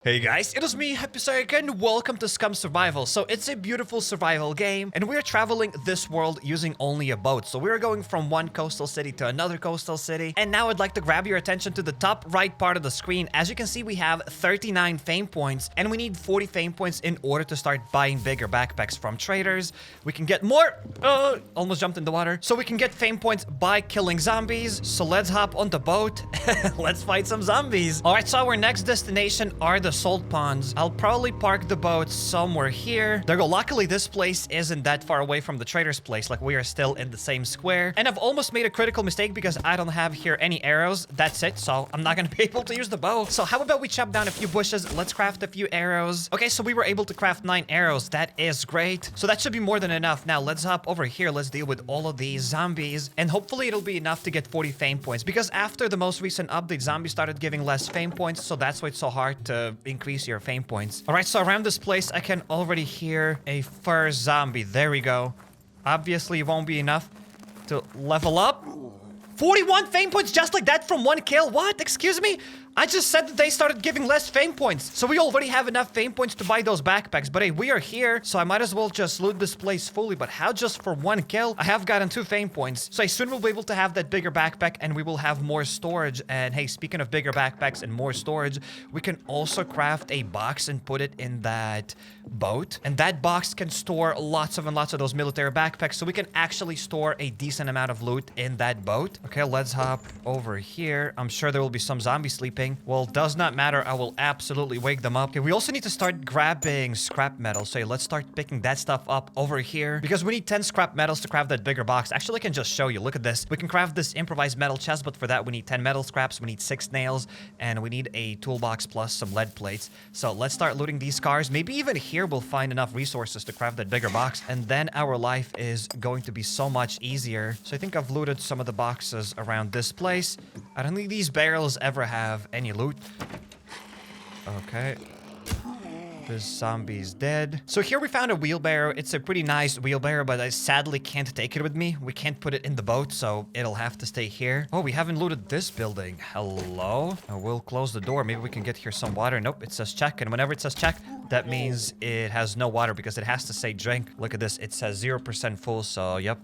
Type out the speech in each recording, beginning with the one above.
Hey guys, it is me, HappyCairek, and welcome to Scum Survival. So it's a beautiful survival game, and we're traveling this world using only a boat. So we're going from one coastal city to another coastal city. And now I'd like to grab your attention to the top right part of the screen. As you can see, we have 39 fame points, and we need 40 fame points in order to start buying bigger backpacks from traders. We can get more, almost jumped in the water. So we can get fame points by killing zombies. So let's hop on the boat. Let's fight some zombies. All right, so our next destination are the salt ponds. I'll probably park the boat somewhere here. There we go. Luckily, this place isn't that far away from the trader's place. Like, we are still in the same square. And I've almost made a critical mistake because I don't have here any arrows. That's it. So I'm not gonna be able to use the bow. So how about we chop down a few bushes? Let's craft a few arrows. Okay, so we were able to craft 9 arrows. That is great. So that should be more than enough. Now let's hop over here. Let's deal with all of these zombies. And hopefully it'll be enough to get 40 fame points. Because after the most recent update, zombies started giving less fame points. So that's why it's so hard to increase your fame points. All right, so around this place, I can already hear a first zombie. There we go. Obviously, it won't be enough to level up. 41 fame points just like that from one kill? What? Excuse me? I just said that they started giving less fame points. So we already have enough fame points to buy those backpacks. But hey, we are here, so I might as well just loot this place fully. But how just for one kill? I have gotten 2 fame points. So I soon will be able to have that bigger backpack and we will have more storage. And hey, speaking of bigger backpacks and more storage, we can also craft a box and put it in that boat. And that box can store lots of those military backpacks. So we can actually store a decent amount of loot in that boat. Okay, let's hop over here. I'm sure there will be some zombies sleeping. Well, does not matter. I will absolutely wake them up. Okay, we also need to start grabbing scrap metal. So let's start picking that stuff up over here because we need 10 scrap metals to craft that bigger box. Actually, I can just show you. Look at this. We can craft this improvised metal chest, but for that, we need 10 metal scraps. We need 6 nails, and we need a toolbox plus some lead plates. So let's start looting these cars. Maybe even here we'll find enough resources to craft that bigger box, and then our life is going to be so much easier. So I think I've looted some of the boxes around this place. I don't think these barrels ever have any loot. Okay. This zombie's dead. So here we found a wheelbarrow. It's a pretty nice wheelbarrow, but I sadly can't take it with me. We can't put it in the boat, so it'll have to stay here. Oh, we haven't looted this building. Hello? We'll close the door. Maybe we can get here some water. Nope, it says check. And whenever it says check, that means it has no water because it has to say drink. Look at this. It says 0% full, so yep.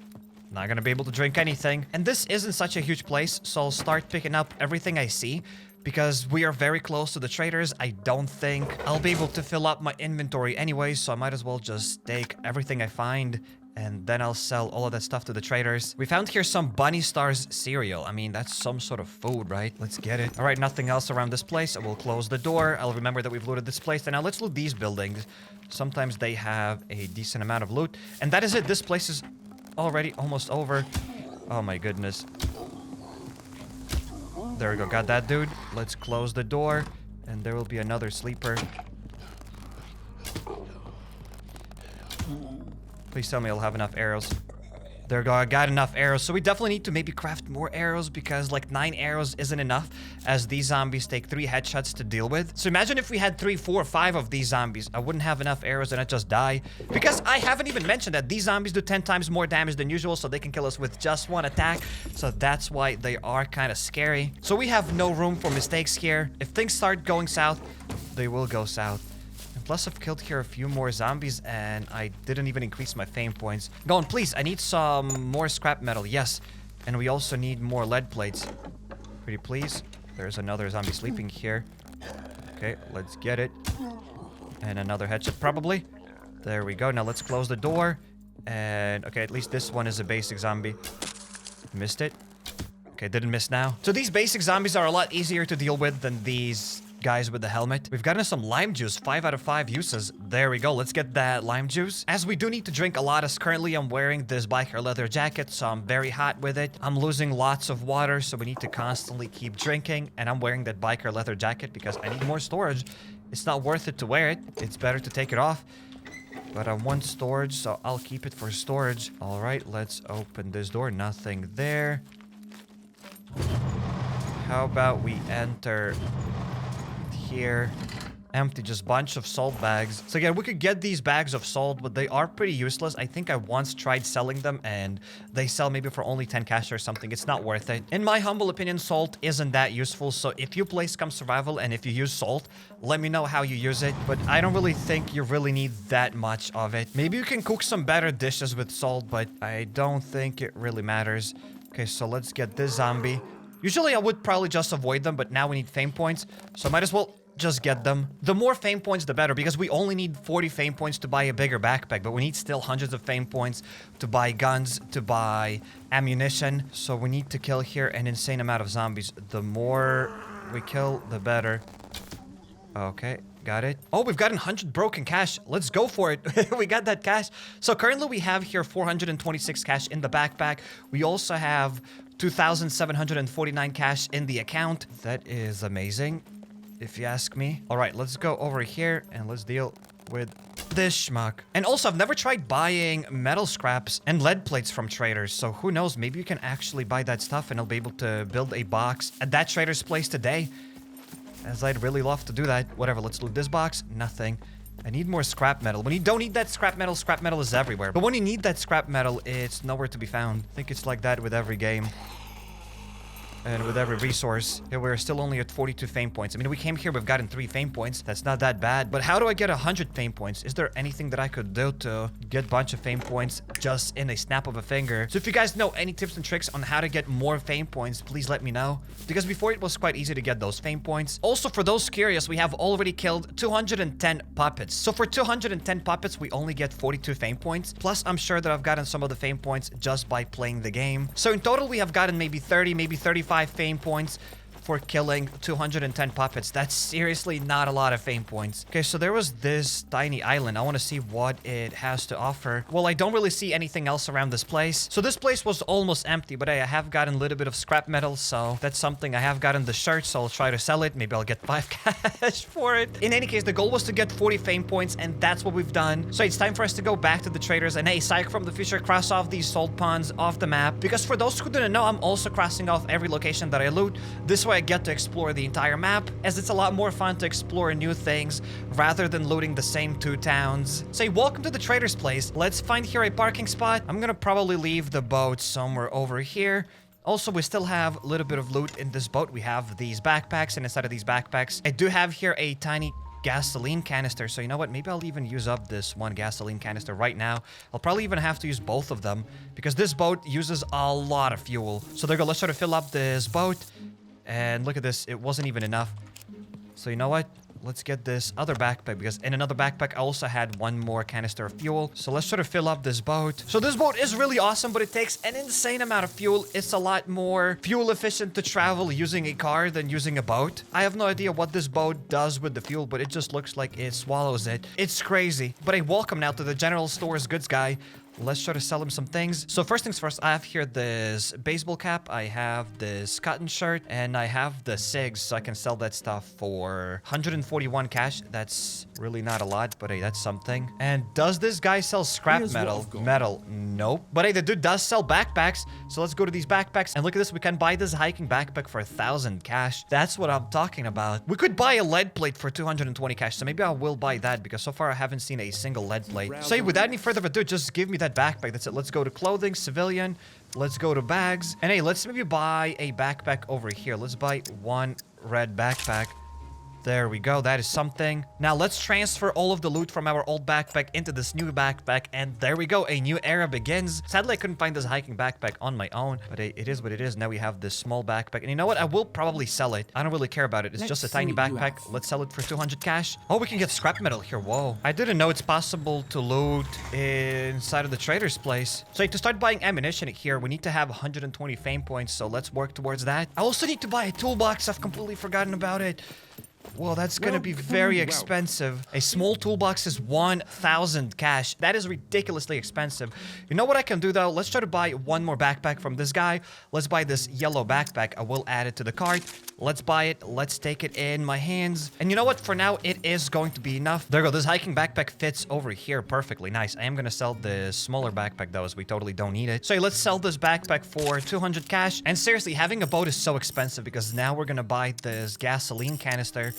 Not gonna be able to drink anything. And this isn't such a huge place, so I'll start picking up everything I see. Because we are very close to the traders, I don't think I'll be able to fill up my inventory anyway, so I might as well just take everything I find and then I'll sell all of that stuff to the traders. We found here some Bunny Stars cereal. I mean, that's some sort of food, right? Let's get it. All right, nothing else around this place. I will close the door. I'll remember that we've looted this place. And now let's loot these buildings. Sometimes they have a decent amount of loot. And that is it. This place is already almost over. Oh my goodness. There we go, got that dude. Let's close the door, and there will be another sleeper. Please tell me I'll have enough arrows. There we go, I got enough arrows. So we definitely need to maybe craft more arrows because like 9 arrows isn't enough as these zombies take 3 headshots to deal with. So imagine if we had 3, 4, 5 of these zombies. I wouldn't have enough arrows and I'd just die. Because I haven't even mentioned that these zombies do 10 times more damage than usual, so they can kill us with just 1 attack. So that's why they are kind of scary. So we have no room for mistakes here. If things start going south, they will go south. Plus, I've killed here a few more zombies, and I didn't even increase my fame points. Go on, please. I need some more scrap metal. Yes. And we also need more lead plates. Pretty please. There's another zombie sleeping here. Okay, let's get it. And another headshot, probably. There we go. Now let's close the door. And, okay, at least this one is a basic zombie. Missed it. Okay, didn't miss now. So these basic zombies are a lot easier to deal with than these guys with the helmet. We've gotten some lime juice, 5 out of 5 uses. There we go. Let's get that lime juice. As we do need to drink a lot, as currently I'm wearing this biker leather jacket, so I'm very hot with it. I'm losing lots of water, so we need to constantly keep drinking. And I'm wearing that biker leather jacket because I need more storage. It's not worth it to wear it. It's better to take it off. But I want storage, so I'll keep it for storage. All right, let's open this door. Nothing there. How about we enter here empty, just bunch of salt bags. So yeah, we could get these bags of salt, but they are pretty useless. I think I once tried selling them and they sell maybe for only 10 cash or something. It's not worth it. In my humble opinion, salt isn't that useful. So if you play Scum Survival and if you use salt, let me know how you use it. But I don't really think you really need that much of it. Maybe you can cook some better dishes with salt, but I don't think it really matters. Okay, so let's get this zombie. Usually I would probably just avoid them, but now we need fame points. So I might as well just get them. The more fame points, the better, because we only need 40 fame points to buy a bigger backpack, but we need still hundreds of fame points to buy guns, to buy ammunition. So we need to kill here an insane amount of zombies. The more we kill, the better. Okay, got it. Oh, we've got 100 broken cash. Let's go for it. We got that cash. So currently we have here 426 cash in the backpack. We also have 2,749 cash in the account. That is amazing, if you ask me. All right, let's go over here and let's deal with this schmuck. And also, I've never tried buying metal scraps and lead plates from traders. So who knows, maybe you can actually buy that stuff and I'll be able to build a box at that trader's place today. As I'd really love to do that. Whatever, let's loot this box. Nothing. I need more scrap metal. When you don't need that scrap metal is everywhere. But when you need that scrap metal, it's nowhere to be found. I think it's like that with every game. And with every resource. Yeah, we're still only at 42 fame points. I mean, we came here, we've gotten 3 fame points. That's not that bad. But how do I get 100 fame points? Is there anything that I could do to get a bunch of fame points just in a snap of a finger? So if you guys know any tips and tricks on how to get more fame points, please let me know. Because before it was quite easy to get those fame points. Also, for those curious, we have already killed 210 puppets. So for 210 puppets, we only get 42 fame points. Plus, I'm sure that I've gotten some of the fame points just by playing the game. So in total, we have gotten maybe 30, maybe 35 fame points for killing 210 puppets. That's seriously not a lot of fame points. Okay, so there was this tiny island. I want to see what it has to offer. Well, I don't really see anything else around this place. So this place was almost empty, but I have gotten a little bit of scrap metal, so that's something. I have gotten the shirt, so I'll try to sell it. Maybe I'll get 5 cash for it. In any case, the goal was to get 40 fame points, and that's what we've done. So it's time for us to go back to the traders and, hey, Psych from the future, cross off these salt ponds off the map. Because for those who didn't know, I'm also crossing off every location that I loot. This way I get to explore the entire map, as it's a lot more fun to explore new things rather than looting the same 2 towns. Say, welcome to the trader's place. Let's find here a parking spot. I'm gonna probably leave the boat somewhere over here. Also, we still have a little bit of loot in this boat. We have these backpacks, and inside of these backpacks, I do have here a tiny gasoline canister. So you know what? Maybe I'll even use up this one gasoline canister right now. I'll probably even have to use both of them because this boat uses a lot of fuel. So there we go. Let's try to fill up this boat. And look at this. It wasn't even enough. So you know what? Let's get this other backpack, because in another backpack I also had one more canister of fuel. So let's try to fill up this boat. So this boat is really awesome, but it takes an insane amount of fuel. It's a lot more fuel efficient to travel using a car than using a boat. I have no idea what this boat does with the fuel, but it just looks like it swallows it. It's crazy. But hey, welcome now to the general store's goods guy. Let's try to sell him some things. So first things first, I have here this baseball cap, I have this cotton shirt, and I have the cigs, so I can sell that stuff for 141 cash. That's really not a lot, but hey, that's something. And does this guy sell scrap metal? Metal, nope. But hey, the dude does sell backpacks, so let's go to these backpacks. And look at this, we can buy this hiking backpack for 1,000 cash. That's what I'm talking about. We could buy a lead plate for 220 cash, so maybe I will buy that, because so far I haven't seen a single lead plate. So hey, without any further ado, just give me that backpack. That's it. Let's go to clothing, civilian. Let's go to bags. And hey, let's maybe buy a backpack over here. Let's buy one red backpack. There we go. That is something. Now let's transfer all of the loot from our old backpack into this new backpack. And there we go. A new era begins. Sadly, I couldn't find this hiking backpack on my own, but it is what it is. Now we have this small backpack. And you know what? I will probably sell it. I don't really care about it. It's just a tiny backpack. Let's sell it for 200 cash. Oh, we can get scrap metal here. Whoa. I didn't know it's possible to loot inside of the trader's place. So to start buying ammunition here, we need to have 120 fame points. So let's work towards that. I also need to buy a toolbox. I've completely forgotten about it. Well, that's gonna be very expensive. A small toolbox is 1,000 cash. That is ridiculously expensive. You know what I can do though? Let's try to buy one more backpack from this guy. Let's buy this yellow backpack. I will add it to the cart. Let's buy it. Let's take it in my hands. And you know what? For now, it is going to be enough. There we go. This hiking backpack fits over here perfectly. Nice. I am gonna sell the smaller backpack though, as we totally don't need it. So let's sell this backpack for 200 cash. And seriously, having a boat is so expensive, because now we're gonna buy this gasoline canister.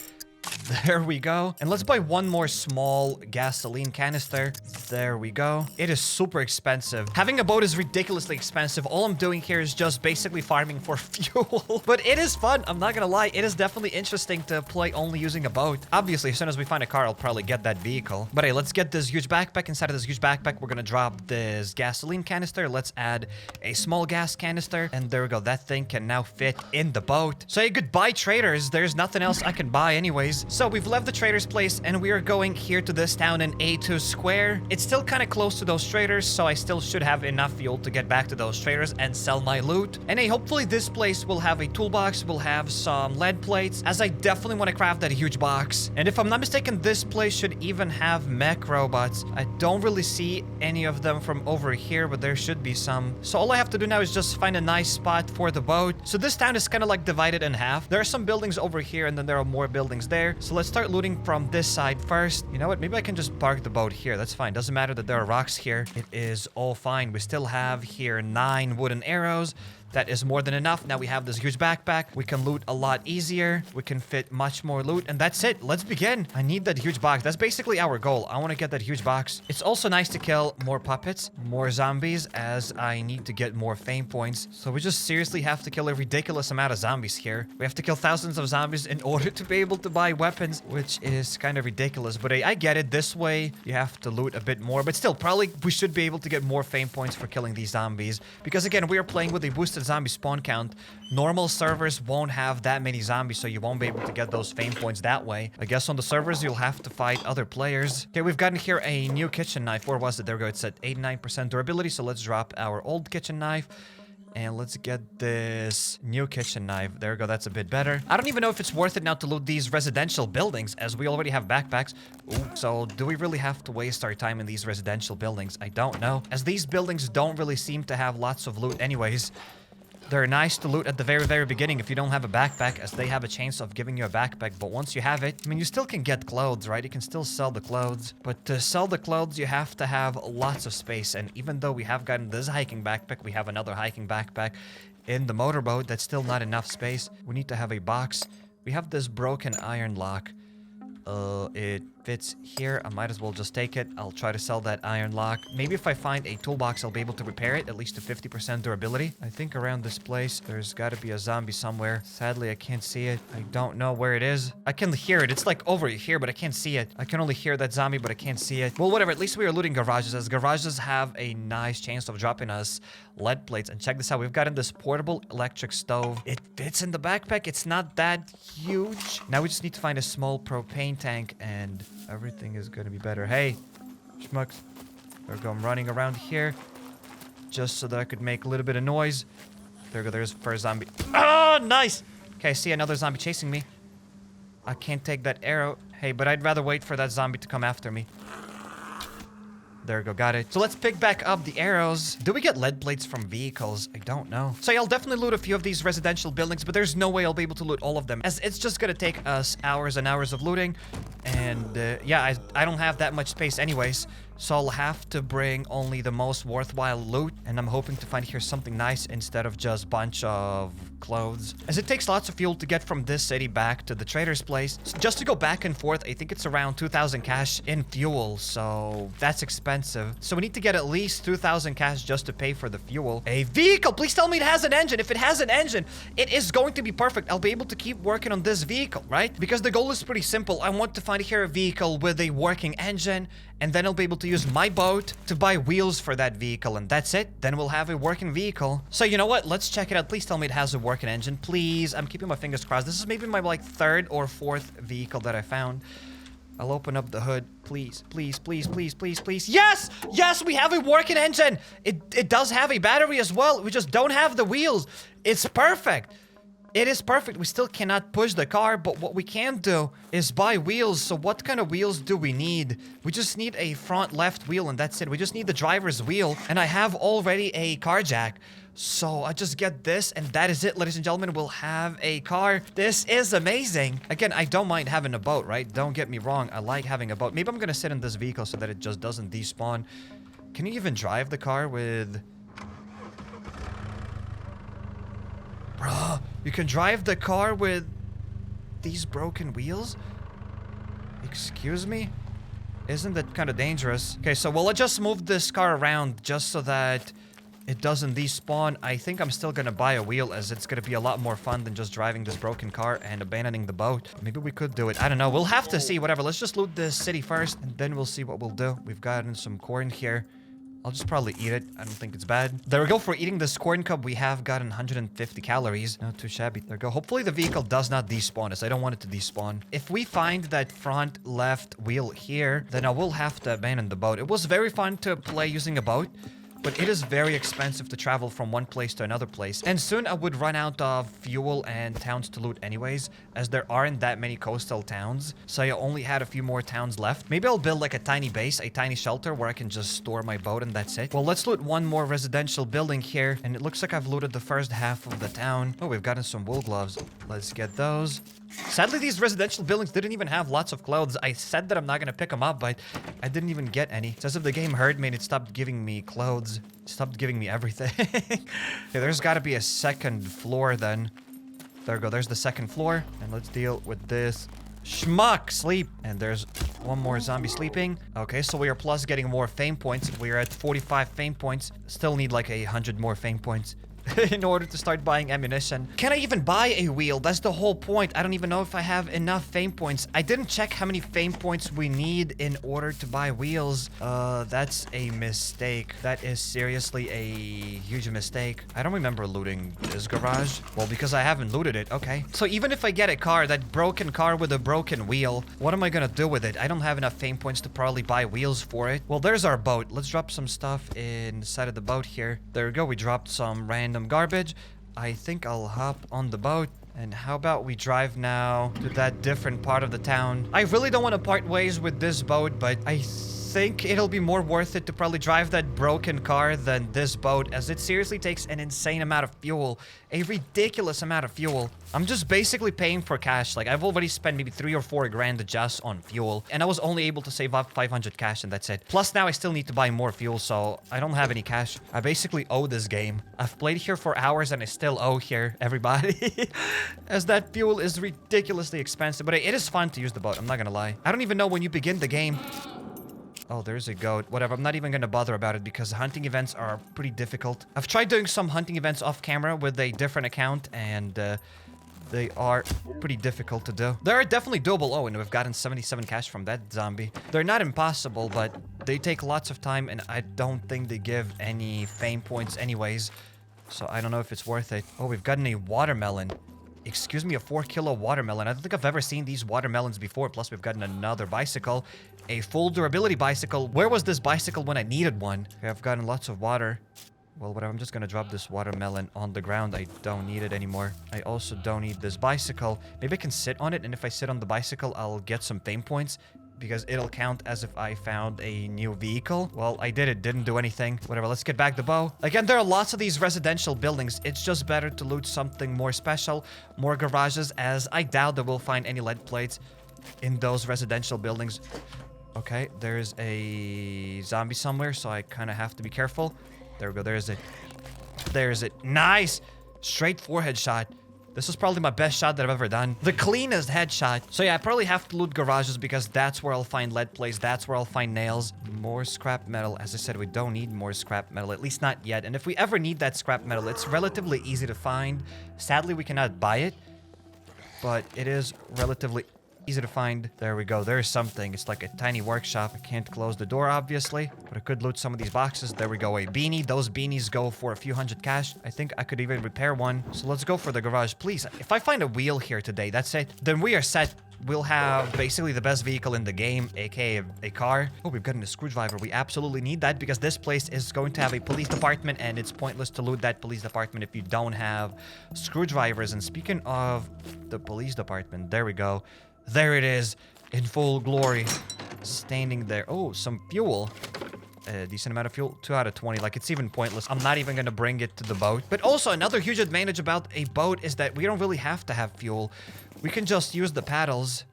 There we go. And let's buy one more small gasoline canister. There we go. It is super expensive. Having a boat is ridiculously expensive. All I'm doing here is just basically farming for fuel. But it is fun. I'm not gonna lie. It is definitely interesting to play only using a boat. Obviously, as soon as we find a car, I'll probably get that vehicle. But hey, let's get this huge backpack. Inside of this huge backpack, we're gonna drop this gasoline canister. Let's add a small gas canister. And there we go. That thing can now fit in the boat. So hey, goodbye, traders. There's nothing else I can buy anyways. So we've left the trader's place and we are going here to this town in A2 Square. It's still kind of close to those traders, so I still should have enough fuel to get back to those traders and sell my loot. And hey, hopefully this place will have a toolbox, will have some lead plates, as I definitely want to craft that huge box. And if I'm not mistaken, this place should even have mech robots. I don't really see any of them from over here, but there should be some. So all I have to do now is just find a nice spot for the boat. So this town is kind of like divided in half. There are some buildings over here and then there are more buildings there. So let's start looting from this side first. You know what? Maybe I can just park the boat here. That's fine. Doesn't matter that there are rocks here. It is all fine. We still have here 9 wooden arrows. That is more than enough. Now we have this huge backpack. We can loot a lot easier. We can fit much more loot. And that's it. Let's begin. I need that huge box. That's basically our goal. I want to get that huge box. It's also nice to kill more puppets, more zombies, as I need to get more fame points. So we just seriously have to kill a ridiculous amount of zombies here. We have to kill thousands of zombies in order to be able to buy weapons, which is kind of ridiculous. But I get it. This way, you have to loot a bit more. But still, probably we should be able to get more fame points for killing these zombies. Because again, we are playing with a boosted zombie spawn count. Normal servers won't have that many zombies, so you won't be able to get those fame points that way. I guess on the servers, you'll have to fight other players. Okay, we've gotten here a new kitchen knife. Where was it? There we go. It's at 89% durability, so let's drop our old kitchen knife. And let's get this new kitchen knife. There we go. That's a bit better. I don't even know if it's worth it now to loot these residential buildings, as we already have backpacks. Ooh, so do we really have to waste our time in these residential buildings? I don't know, as these buildings don't really seem to have lots of loot anyways. They're nice to loot at the very beginning if you don't have a backpack, as they have a chance of giving you a backpack. But once you have it, I mean, you still can get clothes, right? You can still sell the clothes. But to sell the clothes, you have to have lots of space. And even though we have gotten this hiking backpack, we have another hiking backpack in the motorboat. That's still not enough space. We need to have a box. We have this broken iron lock. It fits here. I might as well just take it. I'll try to sell that iron lock. Maybe if I find a toolbox, I'll be able to repair it, at least to 50% durability. I think around this place, there's got to be a zombie somewhere. Sadly, I can't see it. I don't know where it is. I can hear it. It's like over here, but I can't see it. I can only hear that zombie, but I can't see it. Well, whatever. At least we are looting garages, as garages have a nice chance of dropping us lead plates. And check this out. We've gotten this portable electric stove. It fits in the backpack. It's not that huge. Now we just need to find a small propane tank and everything is going to be better. Hey, schmucks. There we go. I'm running around here just so that I could make a little bit of noise. There we go. There's the first zombie. Oh, nice. Okay, I see another zombie chasing me. I can't take that arrow. Hey, but I'd rather wait for that zombie to come after me. There we go, got it. So let's pick back up the arrows. Do we get lead plates from vehicles? I don't know. So yeah, I'll definitely loot a few of these residential buildings, but there's no way I'll be able to loot all of them, as it's just gonna take us hours and hours of looting. And yeah, I don't have that much space anyways. So I'll have to bring only the most worthwhile loot. And I'm hoping to find here something nice instead of just a bunch of clothes, as it takes lots of fuel to get from this city back to the trader's place. So just to go back and forth, I think it's around 2,000 cash in fuel. So that's expensive. So we need to get at least 2,000 cash just to pay for the fuel. A vehicle! Please tell me it has an engine. If it has an engine, it is going to be perfect. I'll be able to keep working on this vehicle, right? Because the goal is pretty simple. I want to find here a vehicle with a working engine, and then I'll be able to use my boat to buy wheels for that vehicle, and that's it. Then we'll have a working vehicle. So you know what? Let's check it out. Please tell me it has a working engine. Please. I'm keeping my fingers crossed. This is maybe my like 3rd or 4th vehicle that I found. I'll open up the hood. Please, please, please, please, please, please. Yes! Yes, we have a working engine. It does have a battery as well. We just don't have the wheels. It's perfect. It is perfect. We still cannot push the car, but what we can do is buy wheels. So what kind of wheels do we need? We just need a front left wheel, and that's it. We just need the driver's wheel, and I have already a car jack. So I just get this, and that is it, ladies and gentlemen. We'll have a car. This is amazing. Again, I don't mind having a boat, right? Don't get me wrong. I like having a boat. Maybe I'm gonna sit in this vehicle so that it just doesn't despawn. Can you even drive the car with... Bruh, you can drive the car with these broken wheels? Excuse me? Isn't that kind of dangerous? Okay, so we'll just move this car around just so that it doesn't despawn. I think I'm still gonna buy a wheel as it's gonna be a lot more fun than just driving this broken car and abandoning the boat. Maybe we could do it. I don't know. We'll have to see. Whatever. Let's just loot this city first and then we'll see what we'll do. We've gotten some corn here. I'll just probably eat it. I don't think it's bad. There we go. For eating this corn cob, we have gotten 150 calories. Not too shabby. There we go. Hopefully the vehicle does not despawn as I don't want it to despawn. If we find that front left wheel here, then I will have to abandon the boat. It was very fun to play using a boat, but it is very expensive to travel from one place to another place. And soon I would run out of fuel and towns to loot anyways, as there aren't that many coastal towns. So I only had a few more towns left. Maybe I'll build like a tiny base, a tiny shelter where I can just store my boat and that's it. Well, let's loot one more residential building here. And it looks like I've looted the first half of the town. Oh, we've gotten some wool gloves. Let's get those. Sadly, these residential buildings didn't even have lots of clothes. I said that I'm not gonna pick them up, but I didn't even get any. It's as if the game heard me and it stopped giving me clothes. It stopped giving me everything. Okay, there's gotta be a second floor then. There we go, there's the second floor. And let's deal with this. Schmuck, sleep. And there's one more zombie sleeping. Okay, so we are plus getting more fame points. We are at 45 fame points. Still need like 100 more fame points in order to start buying ammunition. Can I even buy a wheel? That's the whole point. I don't even know if I have enough fame points. I didn't check how many fame points we need in order to buy wheels. That's a mistake. That is seriously a huge mistake. I don't remember looting this garage. Well, because I haven't looted it. Okay. So even if I get a car, that broken car with a broken wheel, what am I gonna do with it? I don't have enough fame points to probably buy wheels for it. Well, there's our boat. Let's drop some stuff inside of the boat here. There we go. We dropped some random garbage. I think I'll hop on the boat. And how about we drive now to that different part of the town? I really don't want to part ways with this boat, but I think it'll be more worth it to probably drive that broken car than this boat, as it seriously takes an insane amount of fuel. A ridiculous amount of fuel. I'm just basically paying for cash. Like, I've already spent maybe 3 or 4 grand just on fuel, and I was only able to save up 500 cash, and that's it. Plus, now I still need to buy more fuel, so I don't have any cash. I basically owe this game. I've played here for hours, and I still owe here, everybody. As that fuel is ridiculously expensive, but it is fun to use the boat, I'm not gonna lie. I don't even know when you begin the game. Oh, there's a goat. Whatever, I'm not even gonna bother about it because hunting events are pretty difficult. I've tried doing some hunting events off camera with a different account, and they are pretty difficult to do. They are definitely doable. Oh, and we've gotten 77 cash from that zombie. They're not impossible, but they take lots of time, and I don't think they give any fame points anyways. So I don't know if it's worth it. Oh, we've gotten a watermelon. Excuse me, a 4-kilo watermelon. I don't think I've ever seen these watermelons before. Plus, we've gotten another bicycle. A full durability bicycle. Where was this bicycle when I needed one? Okay, I've gotten lots of water. Well, whatever. I'm just gonna drop this watermelon on the ground. I don't need it anymore. I also don't need this bicycle. Maybe I can sit on it, and if I sit on the bicycle, I'll get some fame points, because it'll count as if I found a new vehicle. Well, I did it. Didn't do anything. Whatever, let's get back the bow. Again, there are lots of these residential buildings. It's just better to loot something more special, more garages, as I doubt that we'll find any lead plates in those residential buildings. Okay, there's a zombie somewhere, so I kind of have to be careful. There we go. There's it. There's it. Nice! Straight forehead shot. This is probably my best shot that I've ever done. The cleanest headshot. So yeah, I probably have to loot garages because that's where I'll find lead plates. That's where I'll find nails. More scrap metal. As I said, we don't need more scrap metal. At least not yet. And if we ever need that scrap metal, it's relatively easy to find. Sadly, we cannot buy it. But it is relatively easy to find. There we go. There's something. It's like a tiny workshop. I can't close the door, obviously. But I could loot some of these boxes. There we go. A beanie. Those beanies go for a few hundred cash. I think I could even repair one. So let's go for the garage, please. If I find a wheel here today, that's it. Then we are set. We'll have basically the best vehicle in the game, aka a car. Oh, we've gotten a screwdriver. We absolutely need that because this place is going to have a police department, and it's pointless to loot that police department if you don't have screwdrivers. And speaking of the police department, there we go. There it is, in full glory, standing there. Oh, some fuel. A decent amount of fuel. 2 out of 20. Like, it's even pointless. I'm not even gonna bring it to the boat. But also, another huge advantage about a boat is that we don't really have to have fuel. We can just use the paddles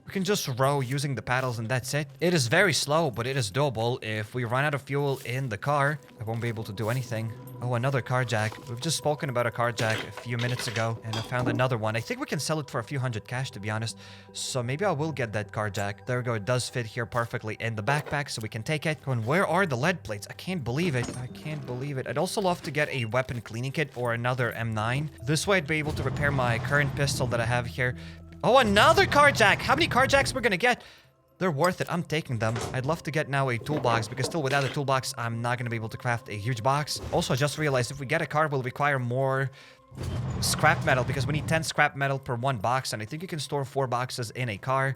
We can just row using the paddles and that's it. It is very slow, but it is doable. If we run out of fuel in the car, I won't be able to do anything. Oh, another car jack. We've just spoken about a car jack a few minutes ago, and I found another one. I think we can sell it for a few hundred cash, to be honest. So maybe I will get that car jack. There we go. It does fit here perfectly in the backpack, so we can take it. And where are the lead plates? I can't believe it. I can't believe it. I'd also love to get a weapon cleaning kit or another M9. This way I'd be able to repair my current pistol that I have here. Oh, another car jack. How many car jacks we're gonna get? They're worth it. I'm taking them. I'd love to get now a toolbox because still without a toolbox, I'm not going to be able to craft a huge box. Also, I just realized if we get a car, we'll require more scrap metal because we need 10 scrap metal per one box. And I think you can store 4 boxes in a car.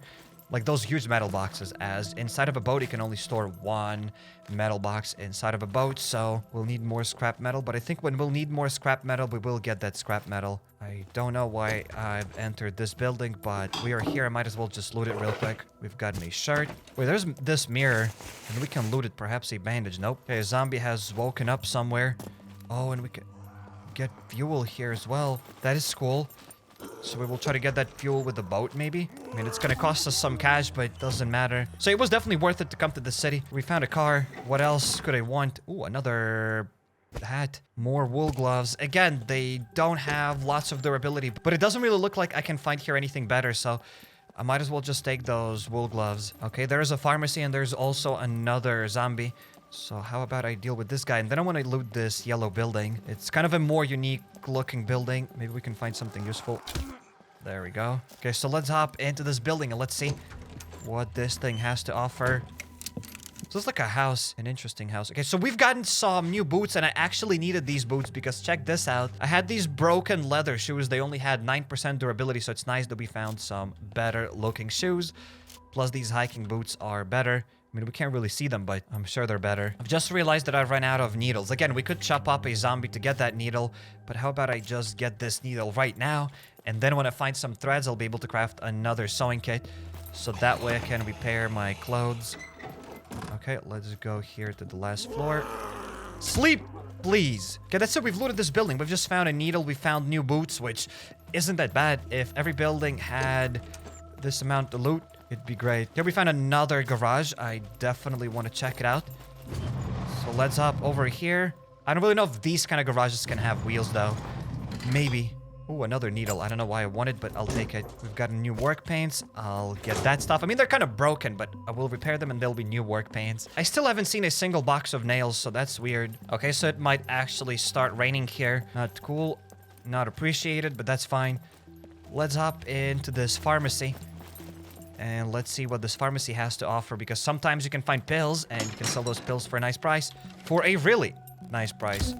Like those huge metal boxes, as inside of a boat, you can only store 1 metal box inside of a boat. So we'll need more scrap metal. But I think when we'll need more scrap metal, we will get that scrap metal. I don't know why I've entered this building, but we are here. I might as well just loot it real quick. We've gotten a shirt. Wait, there's this mirror, and we can loot it. Perhaps a bandage. Nope. Okay, a zombie has woken up somewhere. Oh, and we can get fuel here as well. That is cool. So we will try to get that fuel with the boat, maybe? I mean, it's gonna cost us some cash, but it doesn't matter. So it was definitely worth it to come to the city. We found a car. What else could I want? Ooh, another hat. More wool gloves. Again, they don't have lots of durability, but it doesn't really look like I can find here anything better, so I might as well just take those wool gloves. Okay, there's a pharmacy, and there's also another zombie. So how about I deal with this guy, and then I want to loot this yellow building. It's kind of a more unique looking building. Maybe we can find something useful. There we go. Okay, so let's hop into this building and let's see what this thing has to offer. So it's like a house, an interesting house. Okay, so we've gotten some new boots, and I actually needed these boots because check this out. I had these broken leather shoes. They only had 9% durability, so it's nice that we found some better looking shoes. Plus these hiking boots are better. I mean, we can't really see them, but I'm sure they're better. I've just realized that I've run out of needles. Again, we could chop up a zombie to get that needle, but how about I just get this needle right now, and then when I find some threads, I'll be able to craft another sewing kit, so that way I can repair my clothes. Okay, let's go here to the last floor. Sleep, please. Okay, that's it. We've looted this building. We've just found a needle. We found new boots, which isn't that bad. If every building had this amount to loot, it'd be great. Here we found another garage. I definitely want to check it out. So let's hop over here. I don't really know if these kind of garages can have wheels, though. Maybe. Ooh, another needle. I don't know why I want it, but I'll take it. We've got new work paints. I'll get that stuff. I mean, they're kind of broken, but I will repair them and there'll be new work paints. I still haven't seen a single box of nails, so that's weird. Okay, so it might actually start raining here. Not cool. Not appreciated, but that's fine. Let's hop into this pharmacy. And let's see what this pharmacy has to offer, because sometimes you can find pills and you can sell those pills for a nice price. For a really nice price.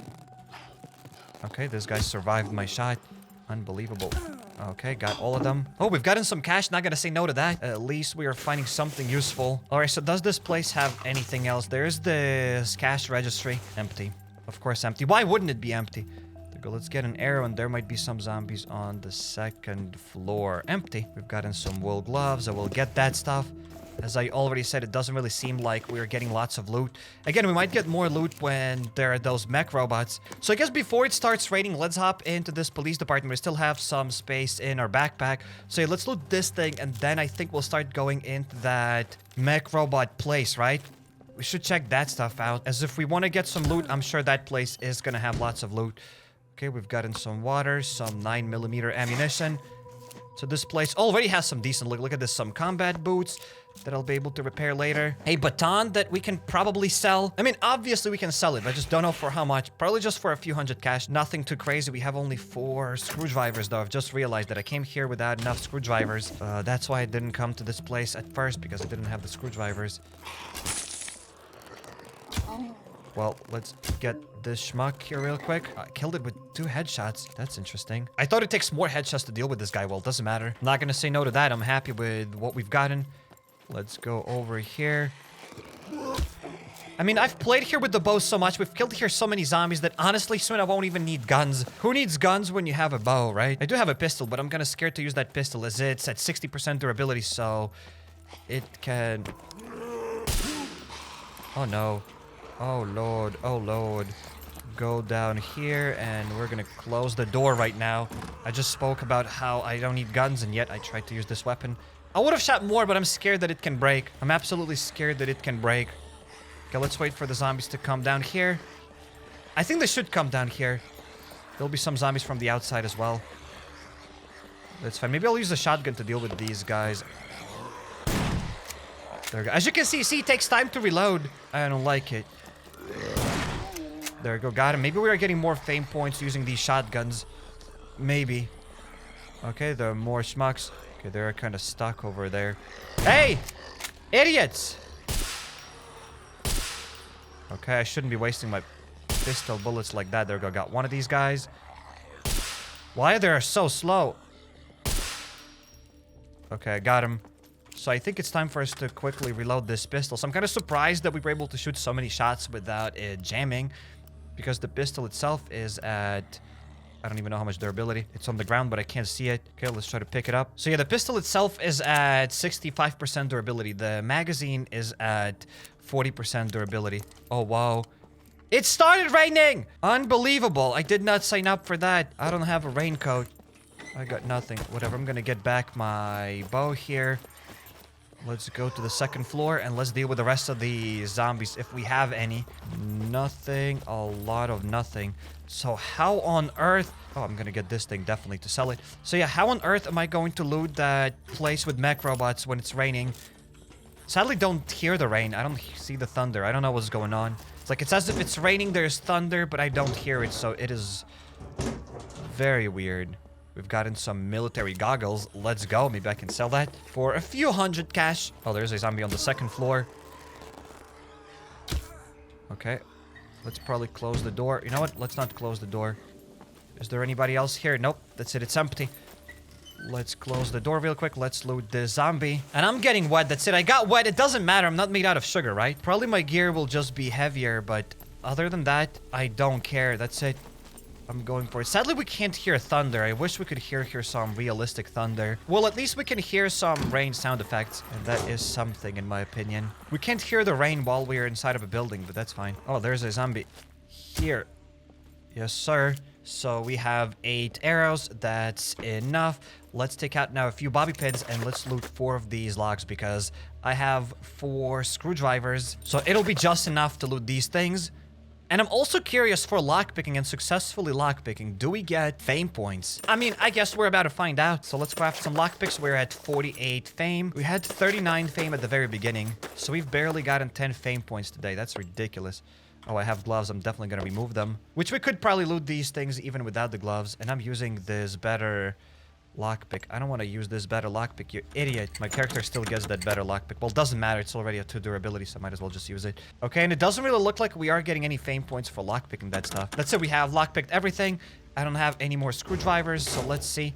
Okay, this guy survived my shot. Unbelievable. Okay, got all of them. Oh, we've gotten some cash. Not gonna say no to that. At least we are finding something useful. Alright, so does this place have anything else? There's this cash registry. Empty. Of course, empty. Why wouldn't it be empty? Let's get an arrow, and there might be some zombies on the 2nd floor. Empty. We've gotten some wool gloves. I will get that stuff. As I already said, it doesn't really seem like we're getting lots of loot. Again, we might get more loot when there are those mech robots. So I guess before it starts raining, let's hop into this police department. We still have some space in our backpack. So yeah, let's loot this thing, and then I think we'll start going into that mech robot place, right? We should check that stuff out. As if we want to get some loot, I'm sure that place is going to have lots of loot. Okay, we've gotten some water, some 9mm ammunition. So this place already has some decent loot. Look at this, some combat boots that I'll be able to repair later. A baton that we can probably sell. I mean, obviously we can sell it, but I just don't know for how much. Probably just for a few hundred cash. Nothing too crazy. We have only 4 screwdrivers, though. I've just realized that I came here without enough screwdrivers. That's why I didn't come to this place at first, because I didn't have the screwdrivers. Well, let's get this schmuck here real quick. I killed it with 2 headshots. That's interesting. I thought it takes more headshots to deal with this guy. Well, it doesn't matter. I'm not gonna say no to that. I'm happy with what we've gotten. Let's go over here. I mean, I've played here with the bow so much. We've killed here so many zombies that honestly soon I won't even need guns. Who needs guns when you have a bow, right? I do have a pistol, but I'm kind of scared to use that pistol as it's at 60% durability, so it can... Oh, no. Oh, Lord. Oh, Lord. Go down here, and we're gonna close the door right now. I just spoke about how I don't need guns, and yet I tried to use this weapon. I would have shot more, but I'm scared that it can break. I'm absolutely scared that it can break. Okay, let's wait for the zombies to come down here. I think they should come down here. There'll be some zombies from the outside as well. That's fine. Maybe I'll use the shotgun to deal with these guys. There we go. As you can see, it takes time to reload. I don't like it. There we go. Got him. Maybe we are getting more fame points using these shotguns. Maybe. Okay, there are more schmucks. Okay, they're kind of stuck over there. Hey! Idiots! Okay, I shouldn't be wasting my pistol bullets like that. There we go. Got one of these guys. Why are they so slow? Okay, I got him. So I think it's time for us to quickly reload this pistol. So I'm kind of surprised that we were able to shoot so many shots without it jamming. Because the pistol itself is at... I don't even know how much durability. It's on the ground, but I can't see it. Okay, let's try to pick it up. So yeah, the pistol itself is at 65% durability. The magazine is at 40% durability. Oh, wow. It started raining! Unbelievable. I did not sign up for that. I don't have a raincoat. I got nothing. Whatever, I'm gonna get back my bow here. Let's go to the second floor and let's deal with the rest of the zombies if we have any. Nothing. A lot of nothing. So how on earth... Oh, I'm gonna get this thing definitely to sell it. So yeah, how on earth am I going to loot that place with mech robots when it's raining? Sadly, don't hear the rain. I don't see the thunder. I don't know what's going on. It's like it's as if it's raining, there's thunder, but I don't hear it. So it is very weird. We've gotten some military goggles. Let's go. Maybe I can sell that for a few hundred cash. Oh, there's a zombie on the second floor. Okay. Let's probably close the door. You know what? Let's not close the door. Is there anybody else here? Nope. That's it. It's empty. Let's close the door real quick. Let's loot the zombie. And I'm getting wet. That's it. I got wet. It doesn't matter. I'm not made out of sugar, right? Probably my gear will just be heavier, but other than that, I don't care. That's it. I'm going for it. Sadly, we can't hear thunder. I wish we could hear some realistic thunder. Well, at least we can hear some rain sound effects. And that is something, in my opinion. We can't hear the rain while we are inside of a building, but that's fine. Oh, there's a zombie. Here. Yes, sir. So we have 8 arrows. That's enough. Let's take out now a few bobby pins and let's loot 4 of these logs because I have 4 screwdrivers. So it'll be just enough to loot these things. And I'm also curious for lockpicking and successfully lockpicking. Do we get fame points? I mean, I guess we're about to find out. So let's craft some lockpicks. We're at 48 fame. We had 39 fame at the very beginning. So we've barely gotten 10 fame points today. That's ridiculous. Oh, I have gloves. I'm definitely going to remove them. Which we could probably loot these things even without the gloves. And I'm using this better lockpick. I don't want to use this better lockpick, you idiot. My character still gets that better lockpick. Well, doesn't matter. It's already a 2 durability, so I might as well just use it. Okay, and it doesn't really look like we are getting any fame points for lockpicking that stuff. That's it. We have lockpicked everything. I don't have any more screwdrivers, so let's see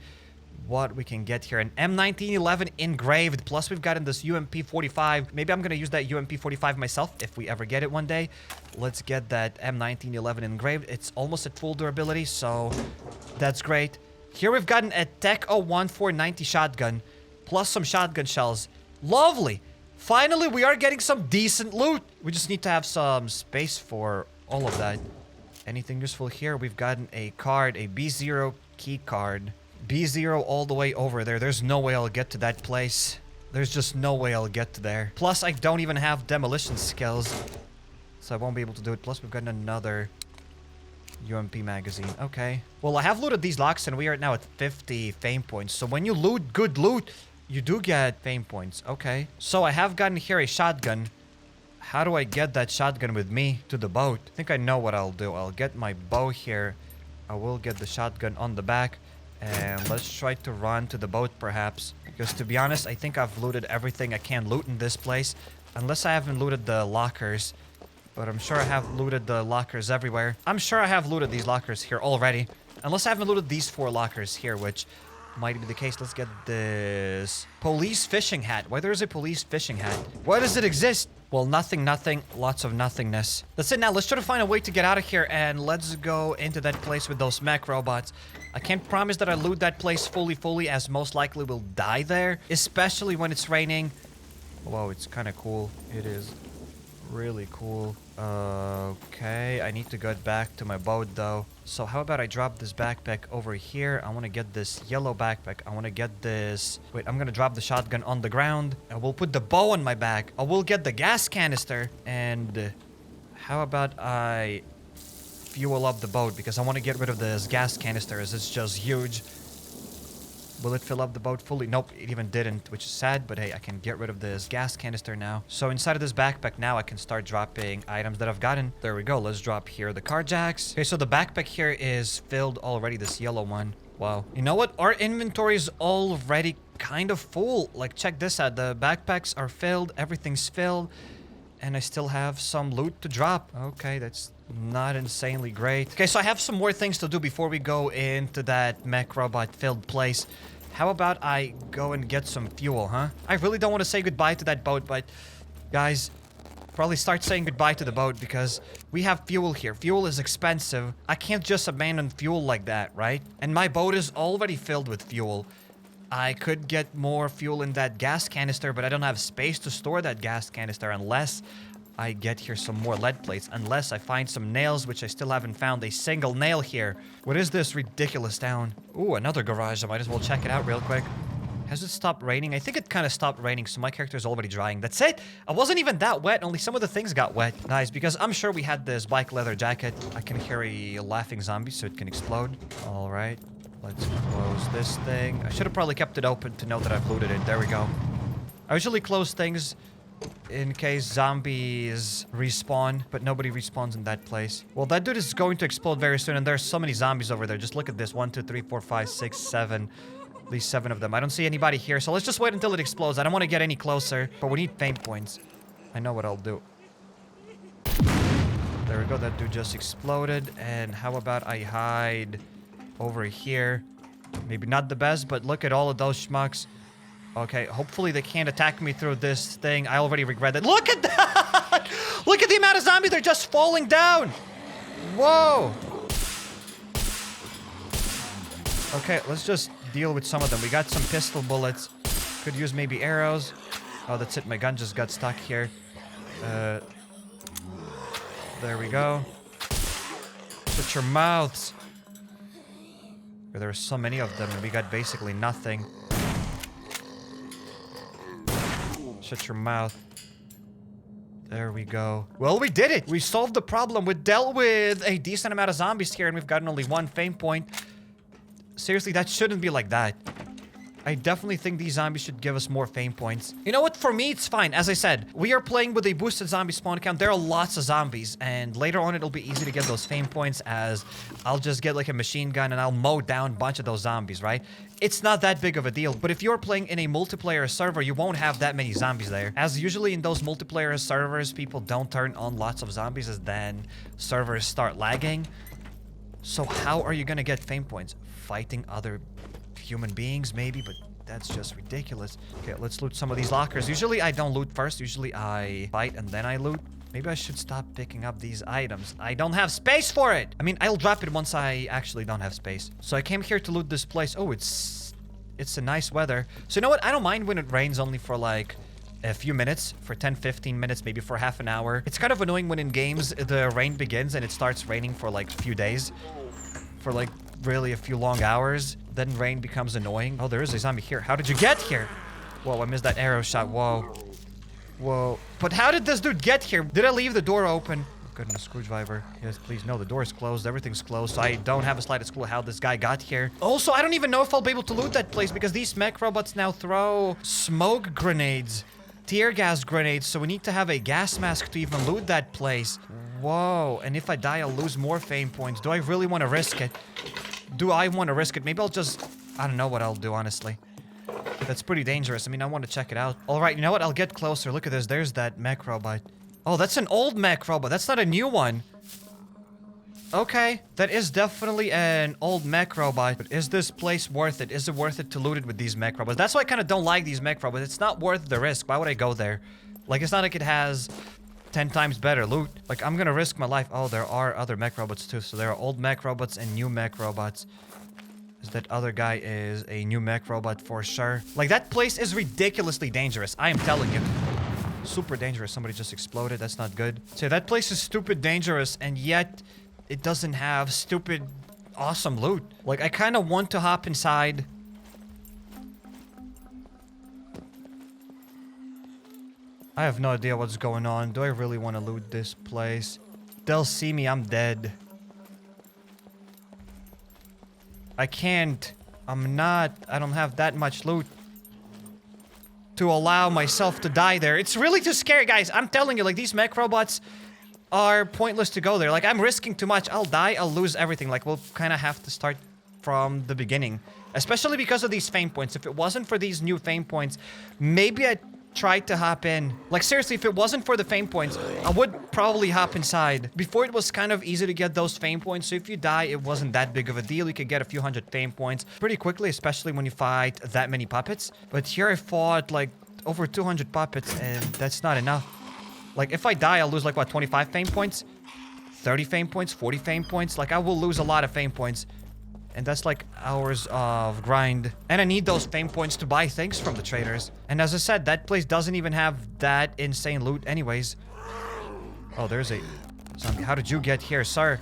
what we can get here. An M1911 engraved, plus we've gotten this UMP45. Maybe I'm going to use that UMP45 myself if we ever get it one day. Let's get that M1911 engraved. It's almost at full durability, so that's great. Here we've gotten a Tech 01490 shotgun, plus some shotgun shells. Lovely! Finally, we are getting some decent loot. We just need to have some space for all of that. Anything useful here? We've gotten a card, a B0 key card. B0 all the way over there. There's no way I'll get to that place. There's just no way I'll get to there. Plus, I don't even have demolition skills, so I won't be able to do it. Plus, we've gotten another UMP magazine. Okay. Well, I have looted these locks and we are now at 50 fame points. So when you loot good loot, you do get fame points. Okay. So I have gotten here a shotgun. How do I get that shotgun with me to the boat? I think I know what I'll do. I'll get my bow here. I will get the shotgun on the back. And let's try to run to the boat perhaps. Because to be honest, I think I've looted everything I can loot in this place. Unless I haven't looted the lockers. But I'm sure I have looted the lockers everywhere. I'm sure I have looted these lockers here already. Unless I haven't looted these 4 lockers here, which might be the case. Let's get this police fishing hat. Why there's a police fishing hat? Why does it exist? Well, nothing, lots of nothingness. That's it now. Let's try to find a way to get out of here and let's go into that place with those mech robots. I can't promise that I loot that place fully as most likely we'll die there, especially when it's raining. Whoa, it's kind of cool. It is Really cool. Okay, I need to get back to my boat though. So how about I drop this backpack over here? I want to get this yellow backpack. I want to get this... Wait, I'm going to drop the shotgun on the ground. I will put the bow on my back. I will get the gas canister. And how about I fuel up the boat? Because I want to get rid of this gas canister as it's just huge. Will it fill up the boat fully? Nope, it even didn't, which is sad, but hey, I can get rid of this gas canister now. So inside of this backpack now, I can start dropping items that I've gotten. There we go. Let's drop here the car jacks. Okay, so the backpack here is filled already, this yellow one. Wow. You know what? Our inventory is already kind of full. Like, check this out. The backpacks are filled. Everything's filled. And I still have some loot to drop. Okay, that's not insanely great. Okay, so I have some more things to do before we go into that mech robot filled place. How about I go and get some fuel, huh? I really don't want to say goodbye to that boat, but guys, probably start saying goodbye to the boat because we have fuel here. Fuel is expensive. I can't just abandon fuel like that, right? And my boat is already filled with fuel. I could get more fuel in that gas canister, but I don't have space to store that gas canister unless I get here some more lead plates. Unless I find some nails, which I still haven't found a single nail here. What is this ridiculous town? Ooh, another garage. I might as well check it out real quick. Has it stopped raining? I think it kind of stopped raining, so my character is already drying. That's it. I wasn't even that wet. Only some of the things got wet. Nice, because I'm sure we had this bike leather jacket. I can carry a laughing zombie so it can explode. All right. Let's close this thing. I should have probably kept it open to know that I've looted it. There we go. I usually close things in case zombies respawn, but nobody respawns in that place. Well, that dude is going to explode very soon, and there's so many zombies over there. Just look at this. 1, 2, 3, 4, 5, 6, 7. At least 7 of them. I don't see anybody here, so let's just wait until it explodes. I don't want to get any closer, but we need fame points. I know what I'll do. There we go. That dude just exploded. And how about I hide over here? Maybe not the best, but look at all of those schmucks. Okay, hopefully they can't attack me through this thing. I already regret it. Look at that! Look at the amount of zombies. They're just falling down. Whoa. Okay, let's just deal with some of them. We got some pistol bullets. Could use maybe arrows. Oh, that's it. My gun just got stuck here. There we go. Shut your mouths. There are so many of them, and we got basically nothing. Shut your mouth. There we go. Well, we did it. We solved the problem. We dealt with a decent amount of zombies here, and we've gotten only 1 fame point. Seriously, that shouldn't be like that. I definitely think these zombies should give us more fame points. You know what? For me, it's fine. As I said, we are playing with a boosted zombie spawn count. There are lots of zombies, and later on, it'll be easy to get those fame points as I'll just get like a machine gun and I'll mow down a bunch of those zombies, right? It's not that big of a deal, but if you're playing in a multiplayer server, you won't have that many zombies there. As usually in those multiplayer servers, people don't turn on lots of zombies as then servers start lagging. So how are you gonna get fame points? Fighting other human beings, maybe, but that's just ridiculous. Okay, let's loot some of these lockers. Usually I don't loot first. Usually I fight and then I loot. Maybe I should stop picking up these items. I don't have space for it. I mean, I'll drop it once I actually don't have space. So I came here to loot this place. Oh, it's a nice weather. So you know what? I don't mind when it rains only for like a few minutes, for 10, 15 minutes, maybe for half an hour. It's kind of annoying when in games the rain begins and it starts raining for like a few days. For like really a few long hours. Then rain becomes annoying. Oh, there is a zombie here. How did you get here? Whoa, I missed that arrow shot. Whoa. Whoa. But how did this dude get here? Did I leave the door open? Oh, goodness, screwdriver. Yes, please. No, the door is closed. Everything's closed. So I don't have a slightest clue how this guy got here. Also, I don't even know if I'll be able to loot that place because these mech robots now throw smoke grenades. Tear gas grenades. So we need to have a gas mask to even loot that place. Whoa. And if I die, I'll lose more fame points. Do I really want to risk it? Do I want to risk it? Maybe I'll just... I don't know what I'll do, honestly. That's pretty dangerous. I mean, I want to check it out. All right, you know what? I'll get closer. Look at this. There's that mech robot. Oh, that's an old mech robot. That's not a new one. Okay. That is definitely an old mech robot. But is this place worth it? Is it worth it to loot it with these mech robots? That's why I kind of don't like these mech robots. It's not worth the risk. Why would I go there? Like, it's not like it has 10 times better loot. Like, I'm gonna risk my life. Oh, there are other mech robots too. So there are old mech robots and new mech robots. That other guy is a new mech robot for sure. Like, that place is ridiculously dangerous. I am telling you. Super dangerous. Somebody just exploded. That's not good. So that place is stupid dangerous, and yet it doesn't have stupid awesome loot. Like, I kind of want to hop inside. I have no idea what's going on. Do I really want to loot this place? They'll see me. I'm dead. I can't. I'm not. I don't have that much loot to allow myself to die there. It's really too scary, guys. I'm telling you, like, these mech robots are pointless to go there. Like, I'm risking too much. I'll die. I'll lose everything. Like, we'll kind of have to start from the beginning. Especially because of these fame points. If it wasn't for these new fame points, maybe I'd try to hop in. Like, seriously, if it wasn't for the fame points, I would probably hop inside. Before, it was kind of easy to get those fame points, so if you die, it wasn't that big of a deal. You could get a few hundred fame points pretty quickly, especially when you fight that many puppets. But here I fought, like, over 200 puppets, and that's not enough. Like, if I die, I'll lose, like, what, 25 fame points? 30 fame points? 40 fame points? Like, I will lose a lot of fame points. And that's like hours of grind. And I need those fame points to buy things from the traders. And as I said, that place doesn't even have that insane loot anyways. Oh, there's a zombie. How did you get here, sir?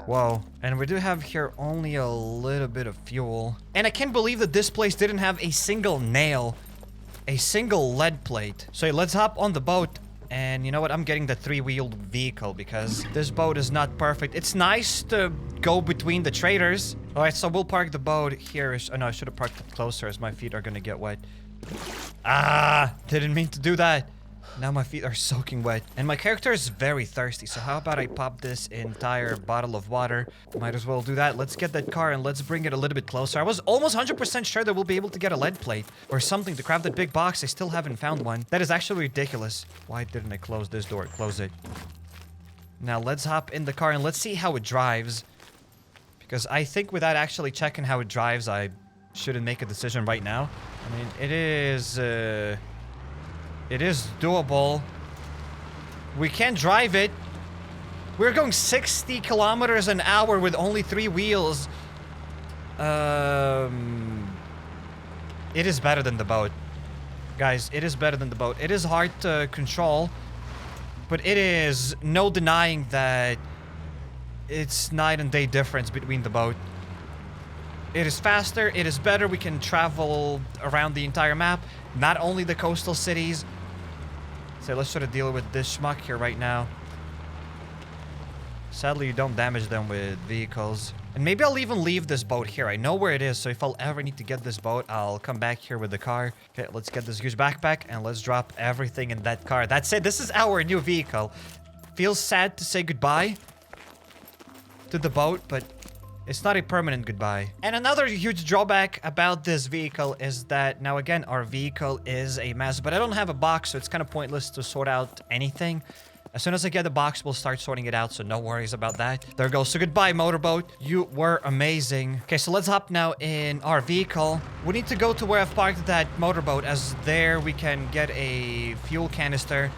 Whoa. And we do have here only a little bit of fuel. And I can't believe that this place didn't have a single nail. A single lead plate. So let's hop on the boat. And you know what? I'm getting the 3-wheeled vehicle because this boat is not perfect. It's nice to go between the traders. All right, so we'll park the boat here. Oh, no, I should have parked it closer as my feet are going to get wet. Ah, didn't mean to do that. Now my feet are soaking wet. And my character is very thirsty. So how about I pop this entire bottle of water? Might as well do that. Let's get that car and let's bring it a little bit closer. I was almost 100% sure that we'll be able to get a lead plate or something to craft that big box. I still haven't found one. That is actually ridiculous. Why didn't I close this door? Close it. Now let's hop in the car and let's see how it drives. Because I think without actually checking how it drives, I shouldn't make a decision right now. I mean, it is doable. We can drive it. We're going 60 kilometers an hour with only 3 wheels. It is better than the boat. Guys, it is better than the boat. It is hard to control, but it is no denying that it's night and day difference between the boat. It is faster, it is better, we can travel around the entire map, not only the coastal cities. So let's try to deal with this schmuck here right now. Sadly, you don't damage them with vehicles. And maybe I'll even leave this boat here. I know where it is, so if I'll ever need to get this boat, I'll come back here with the car. Okay, let's get this huge backpack and let's drop everything in that car. That's it. This is our new vehicle. Feels sad to say goodbye to the boat, but it's not a permanent goodbye. And another huge drawback about this vehicle is that, now again, our vehicle is a mess, but I don't have a box, so it's kind of pointless to sort out anything. As soon as I get the box, we'll start sorting it out, so no worries about that. There goes. So goodbye, motorboat. You were amazing. Okay, so let's hop now in our vehicle. We need to go to where I've parked that motorboat, as there we can get a fuel canister.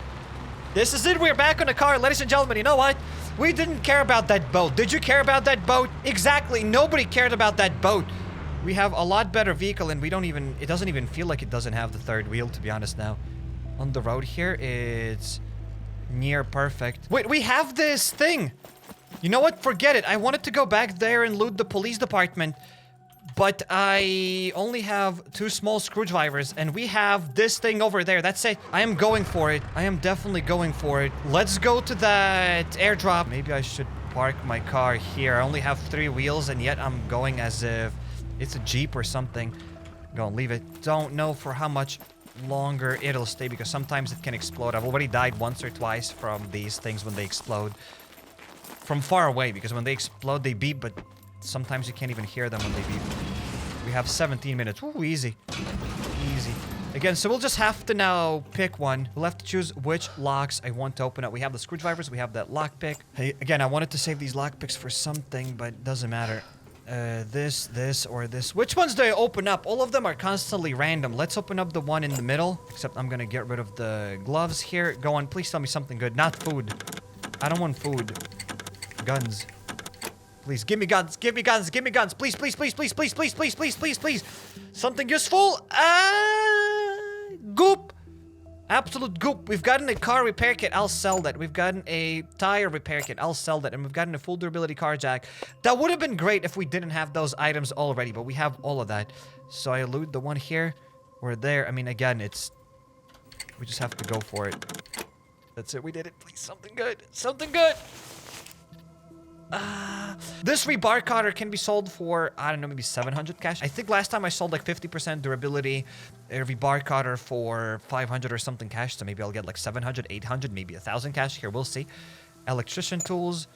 This is it. We're back on the car. Ladies and gentlemen, you know what? We didn't care about that boat. Did you care about that boat? Exactly. Nobody cared about that boat. We have a lot better vehicle, and we don't even... It doesn't even feel like it doesn't have the third wheel, to be honest now. On the road here, it's near perfect. Wait, we have this thing. You know what? Forget it. I wanted to go back there and loot the police department, but I only have 2 small screwdrivers, and we have this thing over there. That's it. I am going for it. I am definitely going for it. Let's go to that airdrop. Maybe I should park my car here. I only have 3 wheels, and yet I'm going as if it's a Jeep or something. Go and leave it. Don't know for how much longer it'll stay, because sometimes it can explode. I've already died once or twice from these things when they explode. From far away, because when they explode, they beep, but sometimes you can't even hear them when they beep. We have 17 minutes. Ooh, easy. Easy. Again, so we'll just have to now pick one. We'll have to choose which locks I want to open up. We have the screwdrivers. We have that lockpick. Hey, again, I wanted to save these lockpicks for something, but it doesn't matter. This, or this. Which ones do I open up? All of them are constantly random. Let's open up the one in the middle. Except I'm gonna get rid of the gloves here. Go on, please tell me something good. Not food. I don't want food. Guns. Please, give me guns. Give me guns. Give me guns. Please, please, please, please, please, please, please, please, please, please. Something useful. Goop. Absolute goop. We've gotten a car repair kit. I'll sell that. We've gotten a tire repair kit. I'll sell that. And we've gotten a full durability car jack. That would have been great if we didn't have those items already, but we have all of that. So I loot the one here. We're there. I mean, again, it's... We just have to go for it. That's it. We did it. Please, something good. Something good. This rebar cutter can be sold for, I don't know, maybe 700 cash. I think last time I sold like 50% durability rebar cutter for 500 or something cash. So maybe I'll get like 700, 800, maybe 1,000 cash. Here, we'll see. Electrician tools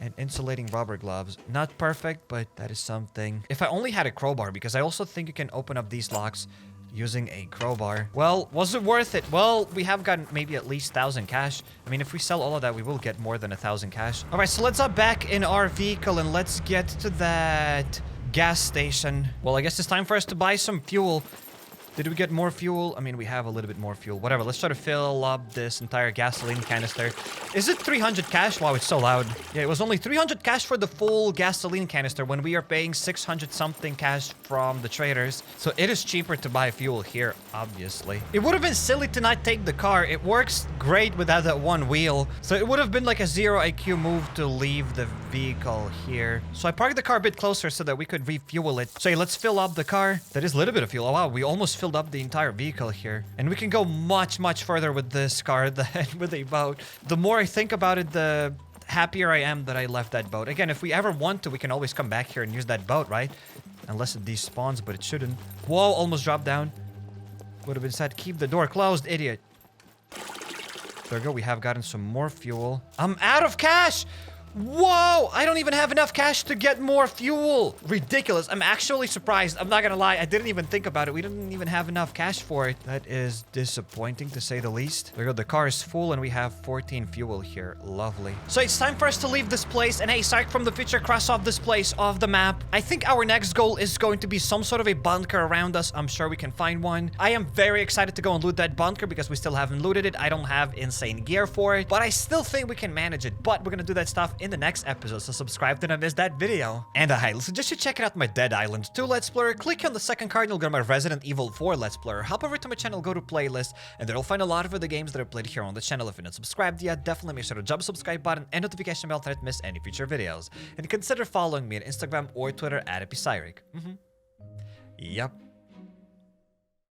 and insulating rubber gloves. Not perfect, but that is something. If I only had a crowbar, because I also think you can open up these locks using a crowbar. Well, was it worth it? Well, we have gotten maybe at least 1,000 cash. I mean, if we sell all of that, we will get more than 1,000 cash. All right, so let's hop back in our vehicle and let's get to that gas station. Well, I guess it's time for us to buy some fuel. Did we get more fuel? I mean, we have a little bit more fuel. Whatever, let's try to fill up this entire gasoline canister. Is it 300 cash? Wow, it's so loud. Yeah, it was only 300 cash for the full gasoline canister when we are paying 600 something cash from the traders. So it is cheaper to buy fuel here, obviously. It would have been silly to not take the car. It works great without that one wheel. So it would have been like a 0 IQ move to leave the vehicle here. So I parked the car a bit closer so that we could refuel it. So hey, let's fill up the car. That is a little bit of fuel. Oh wow, we almost filled up the entire vehicle here. And we can go much, much further with this car than with a boat. The more I think about it, the happier I am that I left that boat. Again, if we ever want to, we can always come back here and use that boat, right? Unless it despawns, but it shouldn't. Whoa, almost dropped down. Would have been said, keep the door closed, idiot. There we go. We have gotten some more fuel. I'm out of cash! Whoa! I don't even have enough cash to get more fuel. Ridiculous. I'm actually surprised. I'm not gonna lie. I didn't even think about it. We didn't even have enough cash for it. That is disappointing to say the least. There we go. The car is full and we have 14 fuel here. Lovely. So it's time for us to leave this place. And hey, Sark from the future, cross off this place off the map. I think our next goal is going to be some sort of a bunker around us. I'm sure we can find one. I am very excited to go and loot that bunker because we still haven't looted it. I don't have insane gear for it, but I still think we can manage it. But we're gonna do that stuff in the next episode, so subscribe to not miss that video. And I highly suggest you check out my Dead Island 2 Let's Player. Click on the second card and you'll go to my Resident Evil 4 Let's Player. Hop over to my channel, go to playlist, and there you'll find a lot of other games that are played here on the channel. If you're not subscribed yet, definitely make sure to jump the subscribe button and notification bell to not miss any future videos. And consider following me on Instagram or Twitter at HappyCairek. Yep.